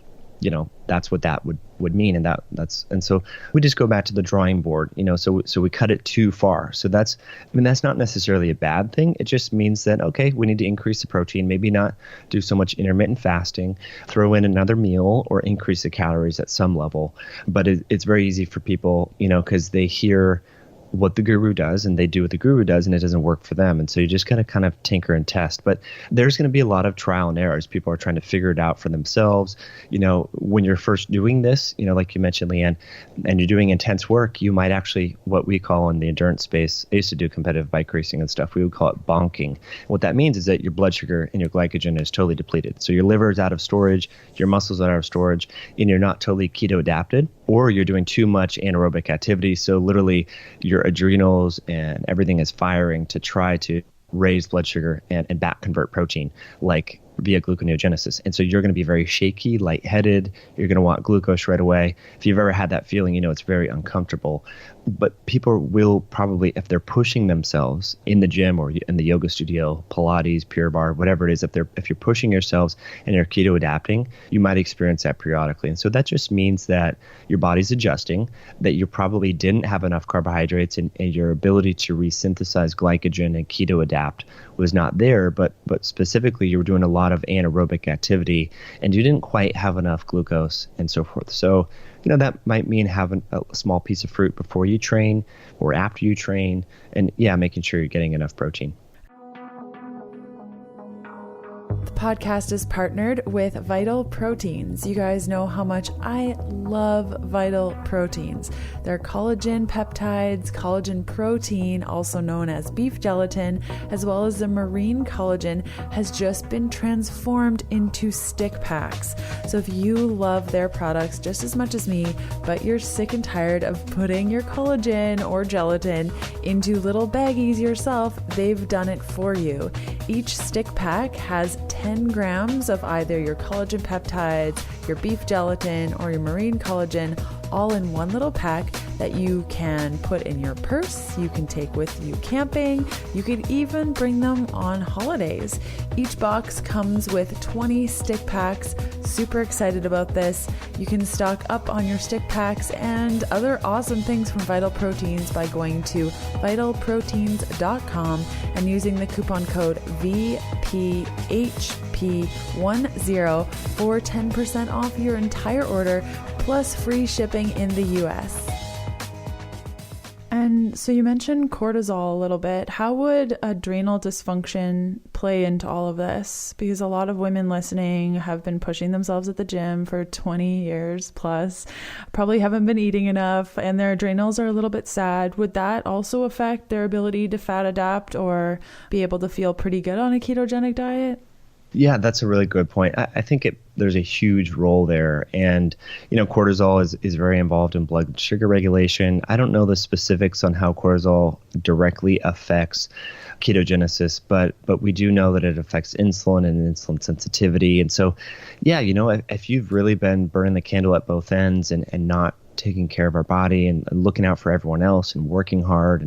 what that would mean. And so we just go back to the drawing board, so we cut it too far. So that's not necessarily a bad thing. It just means that, okay, we need to increase the protein, maybe not do so much intermittent fasting, throw in another meal, or increase the calories at some level. But it's very easy for people, because they hear what the guru does and they do what the guru does, and it doesn't work for them. And so you just got to kind of tinker and test. But there's going to be a lot of trial and errors. People are trying to figure it out for themselves. When you're first doing this, like you mentioned, Leanne, and you're doing intense work, you might actually, what we call in the endurance space, I used to do competitive bike racing and stuff, we would call it bonking. What that means is that your blood sugar and your glycogen is totally depleted. So your liver is out of storage, your muscles are out of storage, and you're not totally keto adapted, or you're doing too much anaerobic activity. So literally your adrenals and everything is firing to try to raise blood sugar and back convert protein, like via gluconeogenesis. And so you're going to be very shaky, lightheaded. You're going to want glucose right away. If you've ever had that feeling, it's very uncomfortable. But people will probably, if they're pushing themselves in the gym or in the yoga studio, Pilates, Pure Barre, whatever it is, if you're pushing yourselves and you're keto adapting, you might experience that periodically. And so that just means that your body's adjusting, that you probably didn't have enough carbohydrates, and your ability to resynthesize glycogen and keto adapt was not there. But specifically, you were doing a lot of anaerobic activity and you didn't quite have enough glucose and so forth. So that might mean having a small piece of fruit before you train or after you train, and making sure you're getting enough protein. The podcast is partnered with Vital Proteins. You guys know how much I love Vital Proteins. They're collagen peptides, collagen protein, also known as beef gelatin, as well as the marine collagen, has just been transformed into stick packs. So if you love their products just as much as me, but you're sick and tired of putting your collagen or gelatin into little baggies yourself, they've done it for you. Each stick pack has 10 grams of either your collagen peptides, your beef gelatin, or your marine collagen, all in one little pack that you can put in your purse, you can take with you camping, you could even bring them on holidays. Each box comes with 20 stick packs. Super excited about this. You can stock up on your stick packs and other awesome things from Vital Proteins by going to vitalproteins.com and using the coupon code VPHP10 for 10% off your entire order, plus free shipping in the US. And so you mentioned cortisol a little bit. How would adrenal dysfunction play into all of this? Because a lot of women listening have been pushing themselves at the gym for 20 years plus, probably haven't been eating enough, and their adrenals are a little bit sad. Would that also affect their ability to fat adapt or be able to feel pretty good on a ketogenic diet? Yeah, that's a really good point. I think there's a huge role there. And, cortisol is very involved in blood sugar regulation. I don't know the specifics on how cortisol directly affects ketogenesis, but we do know that it affects insulin and insulin sensitivity. And so, if you've really been burning the candle at both ends and not taking care of our body and looking out for everyone else and working hard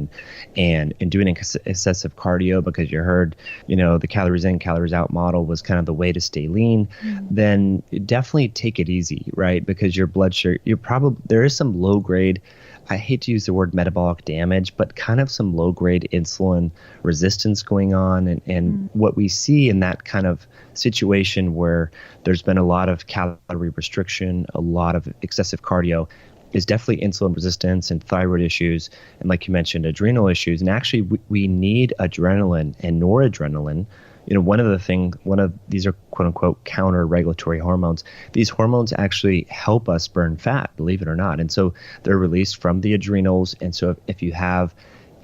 and doing excessive cardio because you heard, the calories in, calories out model was kind of the way to stay lean, then definitely take it easy, right? Because your blood sugar, there is some low grade, I hate to use the word metabolic damage, but kind of some low grade insulin resistance going on. And what we see in that kind of situation where there's been a lot of calorie restriction, a lot of excessive cardio, is definitely insulin resistance and thyroid issues, and like you mentioned, adrenal issues. And actually, we need adrenaline and noradrenaline. One of these are quote unquote counter regulatory hormones. These hormones actually help us burn fat, believe it or not. And so they're released from the adrenals. And so if you have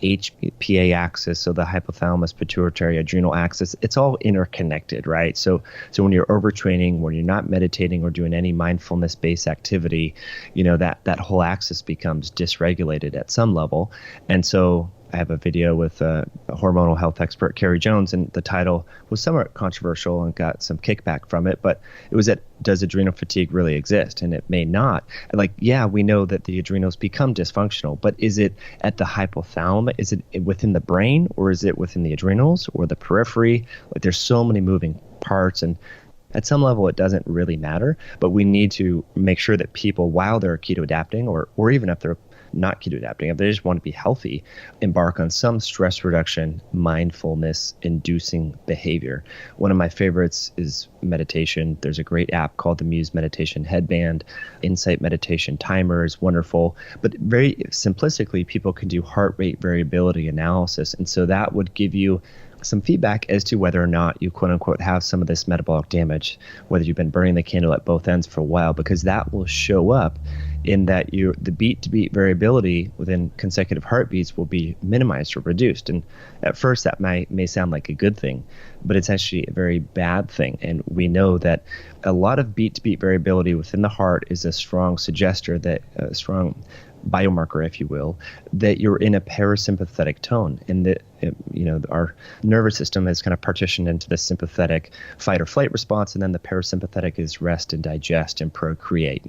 HPA axis, so the hypothalamus pituitary adrenal axis, it's all interconnected, right? So when you're overtraining, when you're not meditating or doing any mindfulness-based activity, that whole axis becomes dysregulated at some level. And so I have a video with a hormonal health expert, Carrie Jones, and the title was somewhat controversial and got some kickback from it, but it was does adrenal fatigue really exist? And it may not. We know that the adrenals become dysfunctional, but is it at the hypothalamus? Is it within the brain, or is it within the adrenals or the periphery? There's so many moving parts, and at some level, it doesn't really matter, but we need to make sure that people, while they're keto adapting, or even if they're not keto adapting, if they just want to be healthy, embark on some stress reduction, mindfulness inducing behavior. One of my favorites is meditation. There's a great app called the Muse Meditation Headband. Insight Meditation Timer is wonderful, but very simplistically, people can do heart rate variability analysis. And so that would give you some feedback as to whether or not you quote unquote have some of this metabolic damage, whether you've been burning the candle at both ends for a while, because that will show up in that the beat to beat variability within consecutive heartbeats will be minimized or reduced. And at first that may sound like a good thing, but it's actually a very bad thing. And we know that a lot of beat to beat variability within the heart is a strong suggester, that a strong biomarker, if you will, that you're in a parasympathetic tone, and that our nervous system is kind of partitioned into the sympathetic fight or flight response, and then the parasympathetic is rest and digest and procreate.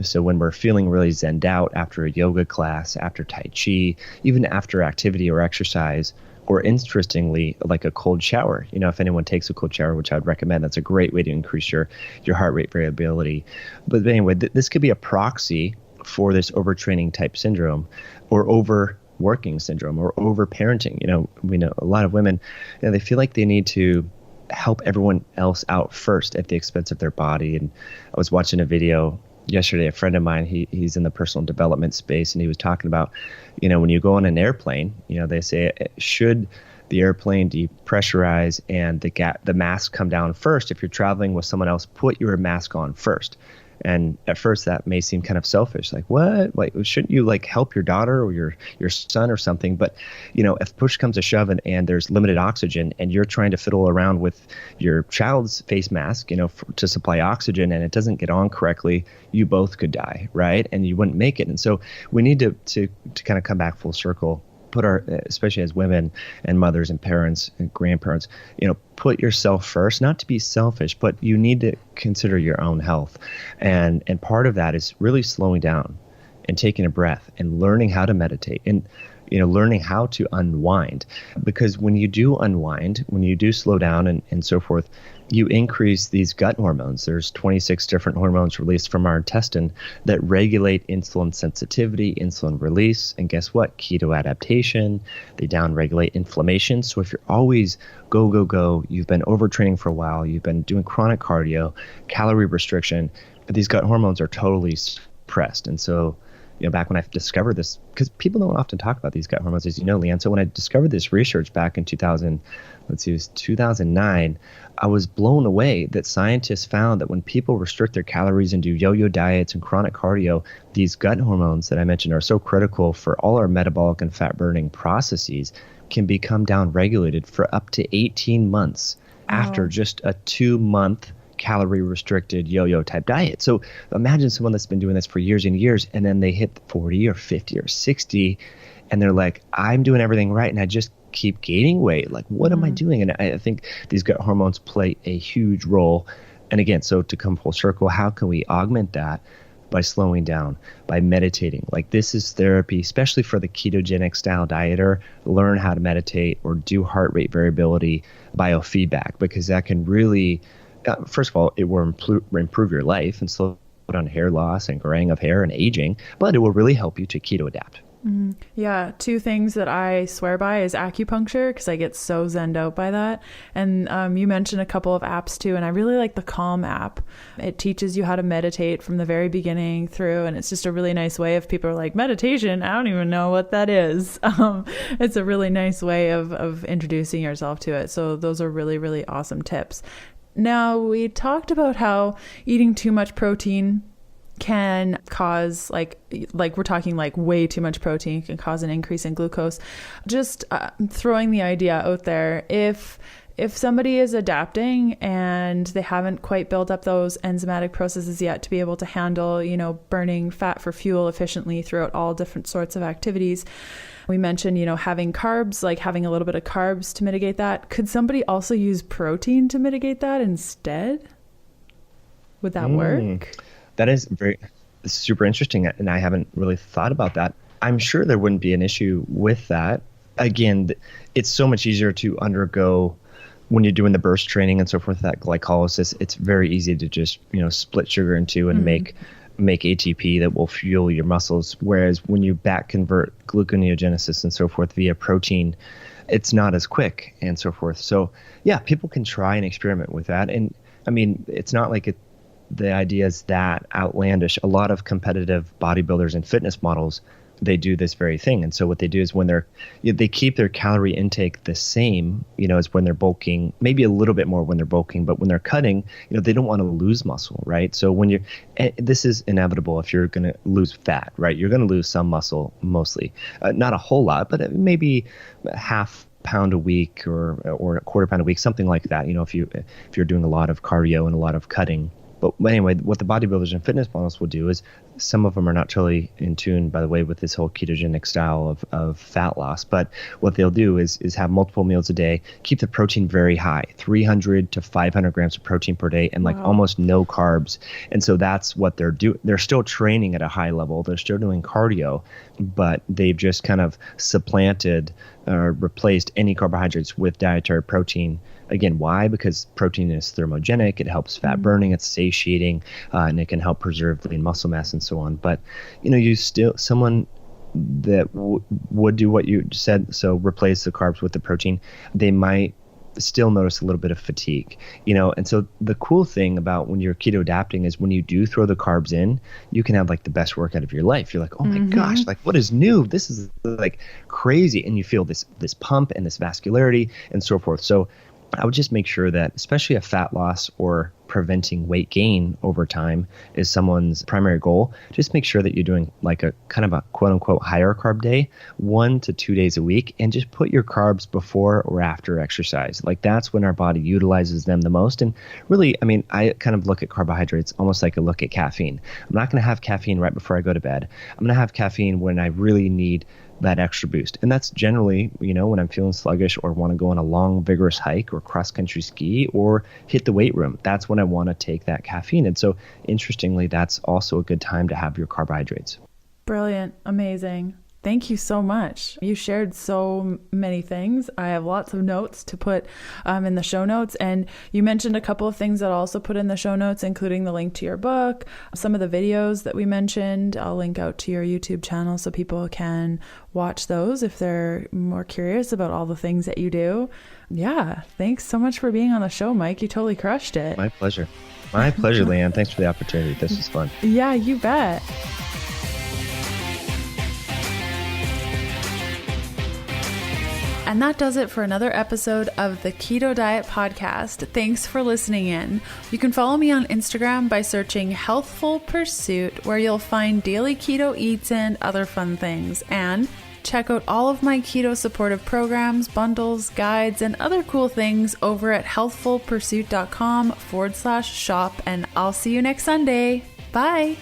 So when we're feeling really zenned out after a yoga class, after Tai Chi, even after activity or exercise, or interestingly, like a cold shower. If anyone takes a cold shower, which I would recommend, that's a great way to increase your heart rate variability. But anyway, this could be a proxy for this overtraining type syndrome, or overworking syndrome, or overparenting. We know a lot of women, they feel like they need to help everyone else out first at the expense of their body. And I was watching a video yesterday, a friend of mine, he's in the personal development space, and he was talking about, when you go on an airplane, they say, should the airplane depressurize and the mask come down first? If you're traveling with someone else, put your mask on first. And at first that may seem kind of selfish, like, what? Like, shouldn't you help your daughter or your son or something? But, if push comes to shove and there's limited oxygen, and you're trying to fiddle around with your child's face mask, to supply oxygen, and it doesn't get on correctly, you both could die, right? And you wouldn't make it. And so we need to kind of come back full circle, especially as women and mothers and parents and grandparents, put yourself first, not to be selfish, but you need to consider your own health. And part of that is really slowing down and taking a breath and learning how to meditate and, learning how to unwind. Because when you do unwind, when you do slow down and so forth, you increase these gut hormones. There's 26 different hormones released from our intestine that regulate insulin sensitivity, insulin release, and guess what? Keto adaptation. They downregulate inflammation. So if you're always go, you've been overtraining for a while, you've been doing chronic cardio, calorie restriction, these gut hormones are totally suppressed. And so, back when I discovered this, because people don't often talk about these gut hormones, as you know, Leanne. So when I discovered this research back in 2009, I was blown away that scientists found that when people restrict their calories and do yo-yo diets and chronic cardio, these gut hormones that I mentioned are so critical for all our metabolic and fat burning processes can become downregulated for up to 18 months after just a 2-month calorie restricted yo-yo type diet. So imagine someone that's been doing this for years and years, and then they hit 40 or 50 or 60, and they're like, I'm doing everything right, and I just keep gaining weight. Like, what am I doing? And I think these gut hormones play a huge role. And again, so to come full circle, how can we augment that? By slowing down, by meditating. Like, this is therapy, especially for the ketogenic style dieter. Learn how to meditate or do heart rate variability biofeedback, because that can really first of all, it will improve your life and slow down hair loss and graying of hair and aging, but it will really help you to keto adapt. Yeah. 2 things that I swear by is acupuncture, because I get so zenned out by that. And you mentioned a couple of apps too, and I really like the Calm app. It teaches you how to meditate from the very beginning through, and it's just a really nice way. If people are like, meditation, I don't even know what that is. It's a really nice way of introducing yourself to it. So those are really, really awesome tips. Now, we talked about how eating too much protein can cause like we're talking like way too much protein can cause an increase in glucose. Just throwing the idea out there, if somebody is adapting and they haven't quite built up those enzymatic processes yet to be able to handle, burning fat for fuel efficiently throughout all different sorts of activities. We mentioned, having carbs, like having a little bit of carbs to mitigate that. Could somebody also use protein to mitigate that instead? Would that work? That is super interesting, and I haven't really thought about that. I'm sure there wouldn't be an issue with that. Again, it's so much easier to undergo when you're doing the burst training and so forth, that glycolysis. It's very easy to just, split sugar in two and make ATP that will fuel your muscles. Whereas when you back convert gluconeogenesis and so forth via protein, it's not as quick and so forth. So yeah, people can try and experiment with that. And I mean, it's not like the idea is that outlandish. A lot of competitive bodybuilders and fitness models, they do this very thing. And so what they do is when they keep their calorie intake the same, as when they're bulking, maybe a little bit more when they're bulking, but when they're cutting, they don't want to lose muscle, right? So this is inevitable if you're going to lose fat, right? You're going to lose some muscle mostly, not a whole lot, but maybe half pound a week or a quarter pound a week, something like that. If you're doing a lot of cardio and a lot of cutting. But anyway, what the bodybuilders and fitness models will do is, some of them are not totally in tune, by the way, with this whole ketogenic style of fat loss. But what they'll do is have multiple meals a day, keep the protein very high, 300 to 500 grams of protein per day, and like almost no carbs. And so that's what they're doing. They're still training at a high level. They're still doing cardio, but they've just kind of supplanted or replaced any carbohydrates with dietary protein. Again, why? Because protein is thermogenic. It helps fat burning. It's satiating, and it can help preserve lean muscle mass and so on. But, someone that would do what you said, so replace the carbs with the protein, they might still notice a little bit of fatigue, and so the cool thing about when you're keto adapting is when you do throw the carbs in, you can have like the best workout of your life. You're like, oh my gosh, like what is new? This is like crazy. And you feel this pump and this vascularity and so forth. So I would just make sure that, especially if fat loss or preventing weight gain over time is someone's primary goal, just make sure that you're doing like a kind of a quote unquote higher carb day, 1 to 2 days a week, and just put your carbs before or after exercise. Like that's when our body utilizes them the most. And really, I mean, I kind of look at carbohydrates almost like I look at caffeine. I'm not going to have caffeine right before I go to bed. I'm going to have caffeine when I really need that extra boost. And that's generally, when I'm feeling sluggish or want to go on a long, vigorous hike or cross-country ski or hit the weight room. That's when I want to take that caffeine. And so, interestingly, that's also a good time to have your carbohydrates. Brilliant. Amazing. Thank you so much. You shared so many things. I have lots of notes to put in the show notes. And you mentioned a couple of things that I'll also put in the show notes, including the link to your book, some of the videos that we mentioned. I'll link out to your YouTube channel so people can watch those if they're more curious about all the things that you do. Yeah. Thanks so much for being on the show, Mike. You totally crushed it. My pleasure. My pleasure, Leanne. Thanks for the opportunity. This was fun. Yeah, you bet. And that does it for another episode of the Keto Diet Podcast. Thanks for listening in. You can follow me on Instagram by searching Healthful Pursuit, where you'll find daily keto eats and other fun things. And check out all of my keto supportive programs, bundles, guides, and other cool things over at healthfulpursuit.com/shop. And I'll see you next Sunday. Bye.